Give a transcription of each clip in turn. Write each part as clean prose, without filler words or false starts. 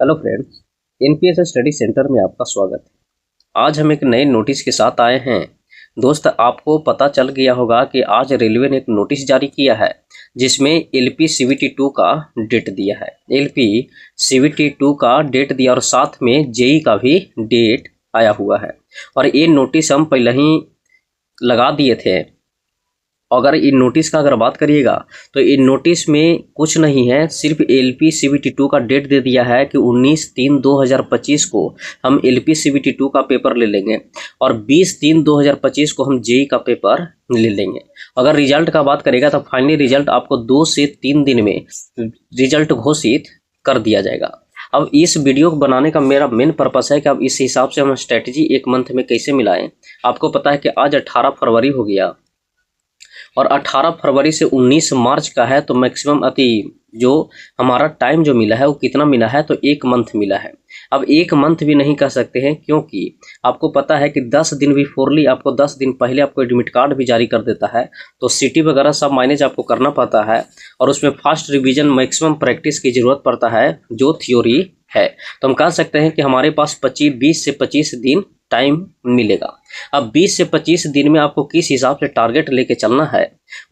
Hello friends, NPS study centre में आपका स्वागत है। आज हम एक नए नोटिस के साथ आए हैं। दोस्त, आपको पता चल गया होगा कि आज रेलवे ने एक नोटिस जारी किया है जिसमें एलपी सीवीटी 2 का डेट दिया है। एलपी सीवीटी 2 का डेट दिया और साथ में जेई का भी डेट आया हुआ है। और ये नोटिस हम पहले ही लगा दिए थे। अगर इन नोटिस का अगर बात करिएगा तो इन नोटिस में कुछ नहीं है, सिर्फ एलपी सीवीटी 2 का डेट दे दिया है कि 19/3/2025 को हम एलपी सीवीटी 2 का पेपर ले लेंगे और 20/3/2025 को हम जेई का पेपर ले लेंगे। अगर रिजल्ट का बात करेगा तो फाइनली रिजल्ट आपको 2 से 3 दिन में रिजल्ट घोषित कर दिया जाएगा। अब इस वीडियो को बनाने का मेरा मेन पर्पस है कि अब इस हिसाब से हम स्ट्रेटजी एक मंथ में कैसे मिलाएं। आपको पता है कि आज 18 फरवरी हो गया और 18 फरवरी से 19 मार्च का है, तो मैक्सिमम जो हमारा टाइम जो मिला है वो कितना मिला है, तो 1 मंथ मिला है। अब 1 मंथ भी नहीं कह सकते हैं क्योंकि आपको पता है कि 10 दिन बिफोरली आपको 10 दिन पहले आपको एडमिट कार्ड भी जारी कर देता है, तो सिटी वगैरह सब मैनेज आपको करना पड़ता है और उसमें फास्ट रिवीजन मैक्सिमम प्रैक्टिस की ज़रूरत पड़ता है जो थ्योरी है। तो हम कह सकते हैं कि हमारे पास 20 से 25 दिन टाइम मिलेगा। अब 20 से 25 दिन में आपको किस हिसाब से टारगेट लेके चलना है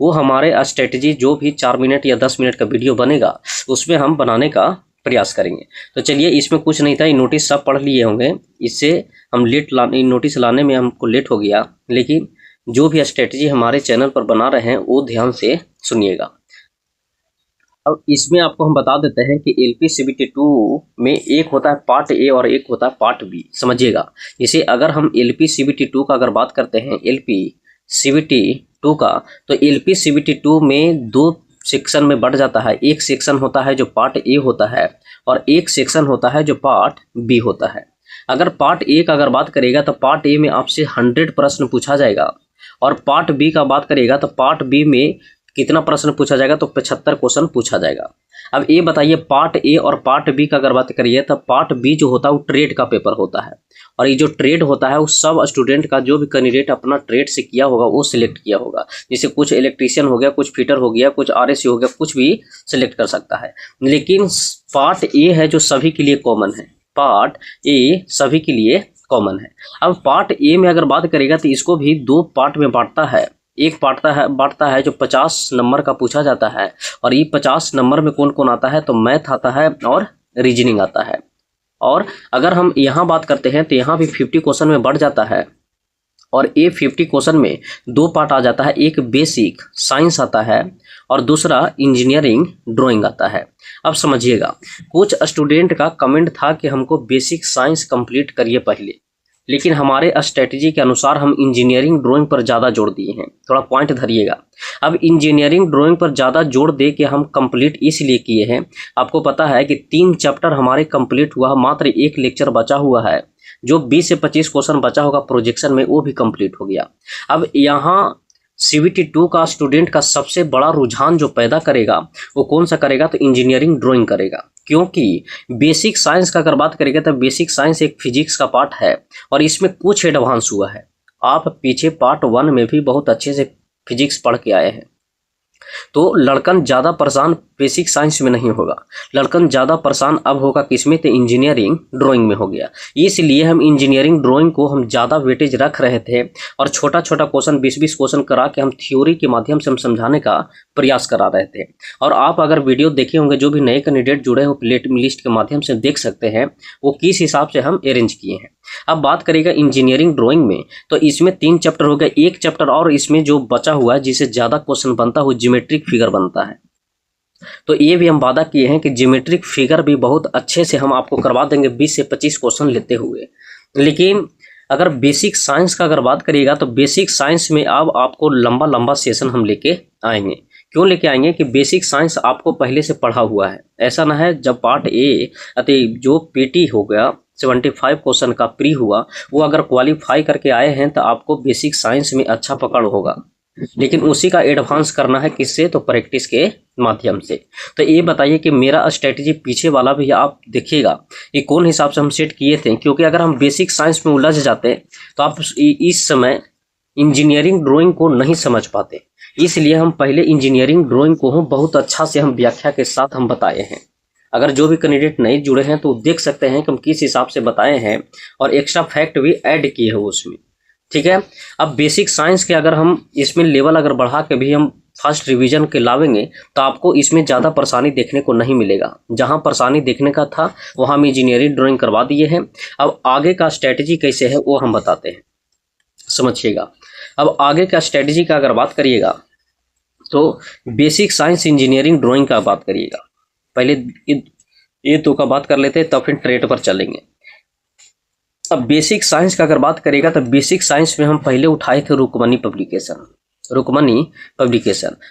वो हमारे स्ट्रेटजी जो भी 4 मिनट या 10 मिनट का वीडियो बनेगा उसमें हम बनाने का प्रयास करेंगे। तो चलिए, इसमें कुछ नहीं था, ये नोटिस सब पढ़ लिए होंगे, इससे हम नोटिस लाने में हमको लेट हो गया, लेकिन जो भी स्ट्रेटजी हमारे चैनल पर बना रहे हैं वो ध्यान से सुनिएगा। अब इसमें आपको हम बता देते हैं कि एलपी सीवीटी 2 में एक होता है पार्ट ए और एक होता है पार्ट बी, समझिएगा। जैसे अगर हम एलपी सीवीटी 2 का अगर बात करते हैं एलपी सीवीटी 2 का, तो एलपी सीवीटी 2 में 2 सेक्शन में बढ़ जाता है। एक सेक्शन होता है जो पार्ट ए होता है और एक सेक्शन होता है जो पार्ट बी होता है। अगर पार्ट ए का अगर बात करेगा तो पार्ट ए में आपसे 100 प्रश्न पूछा जाएगा और पार्ट बी का बात करेगा तो पार्ट बी में कितना प्रश्न पूछा जाएगा, तो 75 क्वेश्चन पूछा जाएगा। अब ये बताइए, पार्ट ए और पार्ट बी का अगर बात करिए तो पार्ट बी जो होता है वो ट्रेड का पेपर होता है और ये जो ट्रेड होता है वो सब स्टूडेंट का जो भी कैंडिडेट अपना ट्रेड से किया होगा वो सिलेक्ट किया होगा। जैसे कुछ इलेक्ट्रीशियन हो गया, कुछ फिटर हो गया, कुछ आरएसी हो गया, कुछ भी सिलेक्ट कर सकता है। लेकिन पार्ट ए है जो सभी के लिए कॉमन है, पार्ट ए सभी के लिए कॉमन है। अब पार्ट ए में अगर बात करेगा तो इसको भी 2 पार्ट में बांटता है। एक बांटता है जो 50 नंबर का पूछा जाता है और ये 50 नंबर में कौन कौन आता है, तो मैथ आता है और रीजनिंग आता है। और अगर हम यहाँ बात करते हैं तो यहाँ भी 50 क्वेश्चन में बढ़ जाता है और ये 50 क्वेश्चन में 2 पार्ट आ जाता है। एक बेसिक साइंस आता है और दूसरा इंजीनियरिंग ड्राइंग आता है। अब समझिएगा, कुछ स्टूडेंट का कमेंट था कि हमको बेसिक साइंस कंप्लीट करिए पहले, लेकिन हमारे स्ट्रेटजी के अनुसार हम इंजीनियरिंग ड्राइंग पर ज़्यादा जोर दिए हैं। थोड़ा पॉइंट धरिएगा। अब इंजीनियरिंग ड्राइंग पर ज़्यादा जोर दे के हम कंप्लीट इसलिए किए हैं, आपको पता है कि 3 चैप्टर हमारे कंप्लीट हुआ, मात्र 1 लेक्चर बचा हुआ है। जो 20 से 25 क्वेश्चन बचा होगा प्रोजेक्शन में वो भी कंप्लीट हो गया। अब यहाँ सीवीटी 2 का स्टूडेंट का सबसे बड़ा रुझान जो पैदा करेगा वो कौन सा करेगा, तो इंजीनियरिंग ड्राइंग करेगा। क्योंकि बेसिक साइंस का अगर बात करेंगे तो बेसिक साइंस एक फिजिक्स का पार्ट है और इसमें कुछ एडवांस हुआ है। आप पीछे पार्ट 1 में भी बहुत अच्छे से फिजिक्स पढ़ के आए हैं, तो लड़कन ज़्यादा परेशान बेसिक साइंस में नहीं होगा, लड़कन ज़्यादा परेशान अब होगा किसमें, तो इंजीनियरिंग ड्राइंग में हो गया। इसलिए हम इंजीनियरिंग ड्राइंग को हम ज़्यादा वेटेज रख रहे थे और छोटा छोटा क्वेश्चन 20-20 क्वेश्चन करा के हम थ्योरी के माध्यम से हम समझाने का प्रयास करा रहे थे। और आप अगर वीडियो देखे होंगे, जो भी नए कैंडिडेट जुड़े हो प्लेट लिस्ट के माध्यम से देख सकते हैं वो किस हिसाब से हम अरेंज किए हैं। अब बात करेगा इंजीनियरिंग ड्राइंग में, तो इसमें 3 चैप्टर हो गया। एक चैप्टर और इसमें जो बचा हुआ है जिसे ज़्यादा क्वेश्चन बनता है वो ज्योमेट्रिक फिगर बनता है। तो ये भी हम वादा किए हैं कि ज्योमेट्रिक फिगर भी बहुत अच्छे से हम आपको करवा देंगे 20 से 25 क्वेश्चन लेते हुए। लेकिन अगर बेसिक साइंस का अगर बात करिएगा तो बेसिक साइंस में अब आपको लंबा लंबा सेशन हम लेके आएंगे। क्यों लेके आएंगे कि बेसिक साइंस आपको पहले से पढ़ा हुआ है। ऐसा ना है जब पार्ट ए जो पीटी हो गया 75 क्वेश्चन का प्री हुआ, वो अगर क्वालिफाई करके आए हैं तो आपको बेसिक साइंस में अच्छा पकड़ होगा, लेकिन उसी का एडवांस करना है किससे, तो प्रैक्टिस के माध्यम से। तो ये बताइए कि मेरा स्ट्रेटजी पीछे वाला भी आप देखिएगा कि कौन हिसाब से हम सेट किए थे। क्योंकि अगर हम बेसिक साइंस में उलझ जाते तो आप इस समय इंजीनियरिंग ड्राइंग को नहीं समझ पाते। इसलिए हम पहले इंजीनियरिंग ड्राइंग को बहुत अच्छा से हम व्याख्या के साथ हम बताए हैं। अगर जो भी कैंडिडेट नहीं जुड़े हैं तो देख सकते हैं कि हम किस हिसाब से बताए हैं और एक्स्ट्रा फैक्ट भी ऐड किए हैं उसमें। ठीक है, अब बेसिक साइंस के अगर हम इसमें लेवल अगर बढ़ा के भी हम फर्स्ट रिवीजन के लावेंगे तो आपको इसमें ज़्यादा परेशानी देखने को नहीं मिलेगा। जहां परेशानी देखने का था वहां हम इंजीनियरिंग ड्राइंग करवा दिए हैं। अब आगे का स्ट्रेटजी कैसे है वो हम बताते हैं, समझिएगा। अब आगे का स्ट्रेटजी का अगर बात करिएगा तो बेसिक साइंस इंजीनियरिंग ड्राइंग का बात करिएगा। पहले ये दो का बात कर लेते हैं तब फिर ट्रेड पर चलेंगे। अब बेसिक साइंस का अगर बात करेगा तो बेसिक साइंस में हम पहले उठाए थे रुक्मणी पब्लिकेशन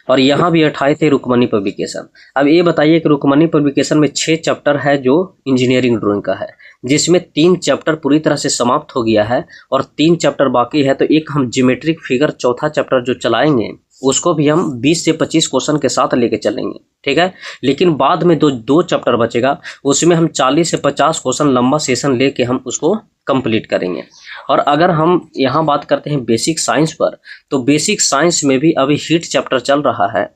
और यहाँ भी उठाए थे रुक्मणी पब्लिकेशन। अब ये बताइए कि रुक्मणी पब्लिकेशन में 6 चैप्टर है जो इंजीनियरिंग ड्राइंग का है, जिसमें 3 चैप्टर पूरी तरह से समाप्त हो गया है और 3 चैप्टर बाकी है। तो एक हम ज्योमेट्रिक फिगर चौथा चैप्टर जो चलाएंगे उसको भी हम 20 से 25 क्वेश्चन के साथ लेके चलेंगे। ठीक है, लेकिन बाद में दो चैप्टर बचेगा, उसमें हम 40 से 50 क्वेश्चन लंबा सेशन लेके हम उसको कंप्लीट करेंगे। और अगर हम यहाँ बात करते हैं बेसिक साइंस पर, तो बेसिक साइंस में भी अभी हीट चैप्टर चल रहा है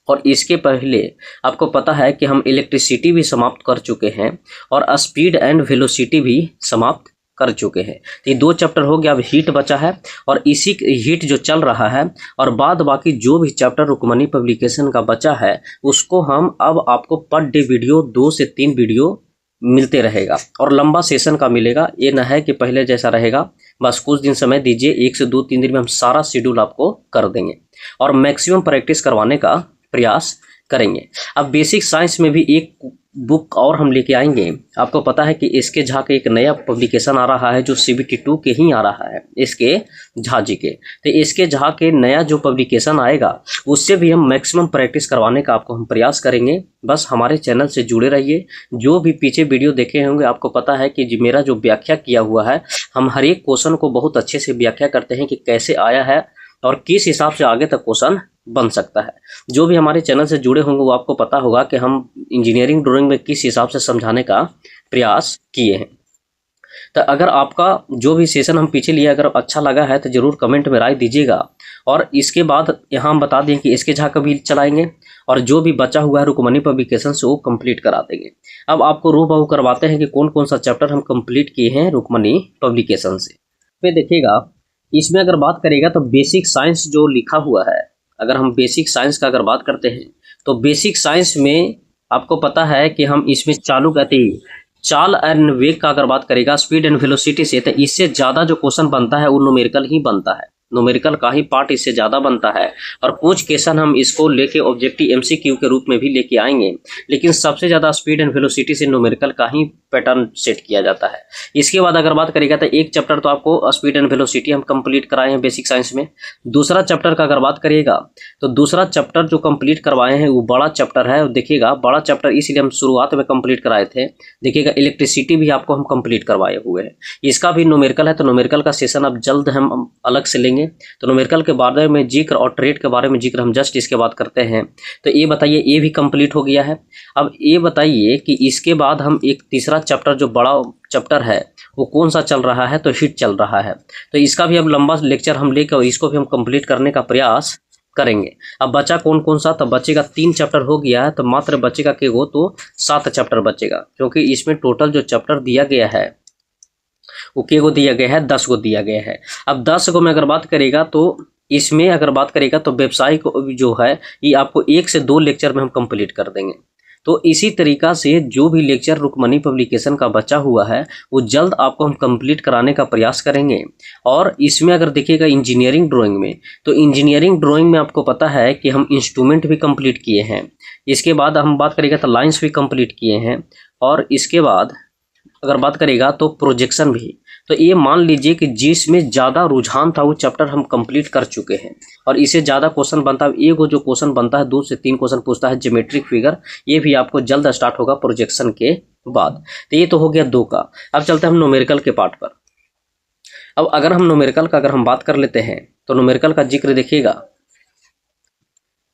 और इसके पहले आपको पता है कि हम इलेक्ट्रिसिटी भी समाप्त कर चुके हैं और स्पीड एंड वेलोसिटी भी समाप्त कर चुके हैं। तो ये 2 चैप्टर हो गया, अब हीट बचा है और इसी हीट जो चल रहा है और बाद बाकी जो भी चैप्टर रुक्मणी पब्लिकेशन का बचा है उसको हम अब आपको पर डे वीडियो 2 से 3 वीडियो मिलते रहेगा और लंबा सेशन का मिलेगा। ये ना है कि पहले जैसा रहेगा, बस कुछ दिन समय दीजिए, 1 से 2-3 दिन में हम सारा शेड्यूल आपको कर देंगे और मैक्सिमम प्रैक्टिस करवाने का प्रयास करेंगे। अब बेसिक साइंस में भी एक बुक और हम लेके आएंगे। आपको पता है कि इसके झा के एक नया पब्लिकेशन आ रहा है जो CBT 2 के ही आ रहा है, इसके झा जी के। तो इसके झा के नया जो पब्लिकेशन आएगा उससे भी हम मैक्सिमम प्रैक्टिस करवाने का आपको हम प्रयास करेंगे। बस हमारे चैनल से जुड़े रहिए। जो भी पीछे वीडियो देखे होंगे आपको पता है कि मेरा जो व्याख्या किया हुआ है, हम हर एक क्वेश्चन को बहुत अच्छे से व्याख्या करते हैं कि कैसे आया है और किस हिसाब से आगे तक क्वेश्चन बन सकता है। जो भी हमारे चैनल से जुड़े होंगे वो आपको पता होगा कि हम इंजीनियरिंग ड्राइंग में किस हिसाब से समझाने का प्रयास किए हैं। तो अगर आपका जो भी सेशन हम पीछे लिया अगर अच्छा लगा है तो ज़रूर कमेंट में राय दीजिएगा। और इसके बाद यहाँ हम बता दें कि इसके झा का भी चलाएंगे और जो भी बचा हुआ है रुक्मणी पब्लिकेशन से वो कंप्लीट करा देंगे। अब आपको रूबहू करवाते हैं कि कौन कौन सा चैप्टर हम कंप्लीट किए हैं रुक्मणी पब्लिकेशन से। फिर देखिएगा इसमें अगर बात करेगा तो बेसिक साइंस जो लिखा हुआ है, अगर हम बेसिक साइंस का अगर बात करते हैं तो बेसिक साइंस में आपको पता है कि हम इसमें चालू गति, चाल एंड वेग का अगर बात करेगा स्पीड एंड वेलोसिटी से, तो इससे ज़्यादा जो क्वेश्चन बनता है वो न्यूमेरिकल ही बनता है, न्यूमेरिकल का ही पार्ट इससे ज़्यादा बनता है। और कुछ क्वेश्चन हम इसको लेके ऑब्जेक्टिव MCQ के रूप में भी लेके आएंगे, लेकिन सबसे ज़्यादा स्पीड एंड वेलोसिटी से न्यूमेरिकल का ही पैटर्न सेट किया जाता है। इसके बाद अगर बात करेगा तो एक चैप्टर तो आपको स्पीड एंड वेलोसिटी हम कंप्लीट कराए हैं बेसिक साइंस में। दूसरा चैप्टर का अगर बात करिएगा तो दूसरा चैप्टर जो कंप्लीट करवाए हैं वो बड़ा चैप्टर है। देखिएगा बड़ा चैप्टर इसलिए हम शुरुआत में कंप्लीट कराए थे। देखिएगा इलेक्ट्रिसिटी भी आपको हम कंप्लीट करवाए हुए हैं, इसका भी न्यूमेरिकल है। तो न्यूमेरिकल का सेशन अब जल्द हम अलग से लेंगे। तो न्यूमेरिकल के बारे में जिक्र और ट्रेड के बारे में जिक्र हम जस्ट इसके बाद करते हैं। तो ये बताइए ये भी कंप्लीट हो गया है। अब ये बताइए कि इसके बाद हम एक तीसरा चैप्टर जो बड़ा चैप्टर है वो कौन सा चल रहा है, तो हीट चल रहा है। तो इसका भी अब लंबा लेक्चर हम लेकर इसको भी हम कंप्लीट करने का प्रयास करेंगे। अब बचा कौन कौन सा, तो बचेगा 3 चैप्टर हो गया है, तो मात्र बचेगा कि वो तो 7 चैप्टर बचेगा, क्योंकि इसमें टोटल जो चैप्टर दिया गया है वो के को दिया गया है, 10 को दिया गया है। अब 10 को में अगर बात करेगा तो इसमें अगर बात करेगा तो व्यवसाय को जो है ये आपको 1 से 2 लेक्चर में हम कंप्लीट कर देंगे। तो इसी तरीका से जो भी लेक्चर रुक्मणी पब्लिकेशन का बचा हुआ है वो जल्द आपको हम कंप्लीट कराने का प्रयास करेंगे। और इसमें अगर देखिएगा इंजीनियरिंग ड्राइंग में, तो इंजीनियरिंग ड्राइंग में आपको पता है कि हम इंस्ट्रूमेंट भी कंप्लीट किए हैं। इसके बाद हम बात करेगा तो लाइंस भी कंप्लीट किए हैं और इसके बाद अगर बात करेगा तो प्रोजेक्शन भी। तो ये मान लीजिए कि जिसमें ज़्यादा रुझान था वो चैप्टर हम कंप्लीट कर चुके हैं और इसे ज़्यादा क्वेश्चन बनता है। एक जो क्वेश्चन बनता है 2 से 3 क्वेश्चन पूछता है ज्योमेट्रिक फिगर, ये भी आपको जल्द स्टार्ट होगा प्रोजेक्शन के बाद। तो ये तो हो गया 2 का। अब चलते हैं हम न्यूमेरिकल के पार्ट पर। अब अगर हम न्यूमेरिकल का अगर हम बात कर लेते हैं तो न्यूमेरिकल का जिक्र देखिएगा।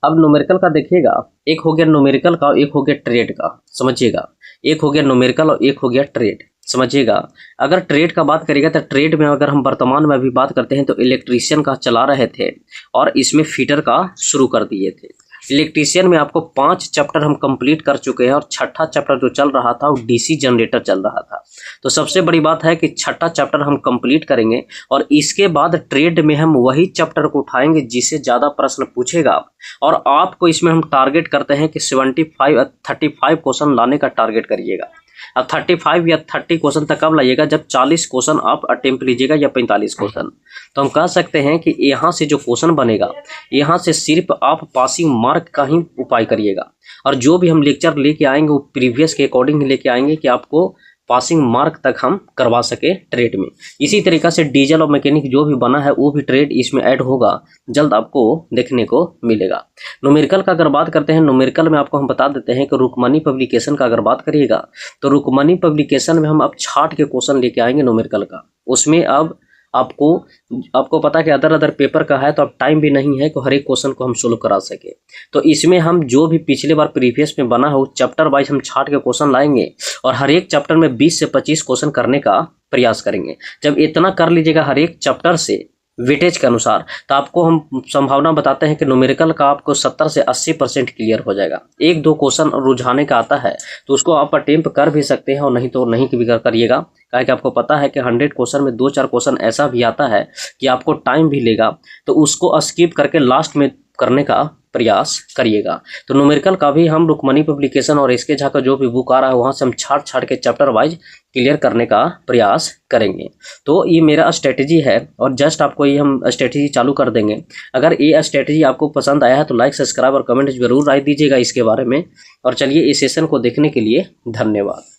अब न्यूमेरिकल का देखिएगा, एक हो गया न्यूमेरिकल का और एक हो गया ट्रेड का, समझिएगा। एक हो गया न्यूमेरिकल और एक हो गया ट्रेड, समझिएगा। अगर ट्रेड का बात करेगा तो ट्रेड में अगर हम वर्तमान में अभी बात करते हैं तो इलेक्ट्रीशियन का चला रहे थे और इसमें फिटर का शुरू कर दिए थे। इलेक्ट्रीशियन में आपको 5 चैप्टर हम कंप्लीट कर चुके हैं और छठा चैप्टर जो चल रहा था वो डीसी जनरेटर चल रहा था। तो सबसे बड़ी बात है कि छठा चैप्टर हम कंप्लीट करेंगे और इसके बाद ट्रेड में हम वही चैप्टर को उठाएंगे जिससे ज़्यादा प्रश्न पूछेगा। और आपको इसमें हम टारगेट करते हैं कि 35 क्वेश्चन लाने का टारगेट करिएगा। अब 35 या 30 क्वेश्चन तक कब लाइएगा, जब 40 क्वेश्चन आप अटेम्प्ट लीजिएगा या 45 क्वेश्चन। तो हम कह सकते हैं कि यहाँ से जो क्वेश्चन बनेगा, यहाँ से सिर्फ आप पासिंग मार्क का ही उपाय करिएगा। और जो भी हम लेक्चर लेके आएंगे वो प्रीवियस के अकॉर्डिंग लेके आएंगे कि आपको पासिंग मार्क तक हम करवा सके ट्रेड में। इसी तरीक़ा से डीजल और मैकेनिक जो भी बना है वो भी ट्रेड इसमें ऐड होगा, जल्द आपको देखने को मिलेगा। न्यूमेरिकल का अगर बात करते हैं, न्यूमेरिकल में आपको हम बता देते हैं कि रुकमनी पब्लिकेशन का अगर बात करिएगा तो रुकमनी पब्लिकेशन में हम अब छाट के क्वेश्चन लेके आएंगे न्यूमेरिकल का। उसमें अब आपको पता है कि अदर पेपर का है तो अब टाइम भी नहीं है कि हर एक क्वेश्चन को हम सोल्व करा सके। तो इसमें हम जो भी पिछले बार प्रीवियस में बना हो चैप्टर वाइज हम छाट के क्वेश्चन लाएंगे और हर एक चैप्टर में 20 से 25 क्वेश्चन करने का प्रयास करेंगे। जब इतना कर लीजिएगा हर एक चैप्टर से वेटेज के अनुसार, तो आपको हम संभावना बताते हैं कि न्यूमेरिकल का आपको 70 से 80% क्लियर हो जाएगा। एक दो क्वेश्चन रुझाने का आता है तो उसको आप अटेम्प्ट कर भी सकते हैं और नहीं तो नहीं भी करिएगा, कि आपको पता है कि 100 क्वेश्चन में 2-4 क्वेश्चन ऐसा भी आता है कि आपको टाइम भी लेगा, तो उसको स्किप करके लास्ट में करने का प्रयास करिएगा। तो न्यूमेरिकल का भी हम रुकमनी पब्लिकेशन और इसके झा का जो भी बुक आ रहा है वहाँ से हम छाट के चैप्टर वाइज क्लियर करने का प्रयास करेंगे। तो ये मेरा स्ट्रेटजी है और जस्ट आपको ये हम स्ट्रेटजी चालू कर देंगे। अगर ये स्ट्रेटजी आपको पसंद आया है तो लाइक, सब्सक्राइब और कमेंट जरूर राय दीजिएगा इसके बारे में। और चलिए इस सेशन को देखने के लिए धन्यवाद।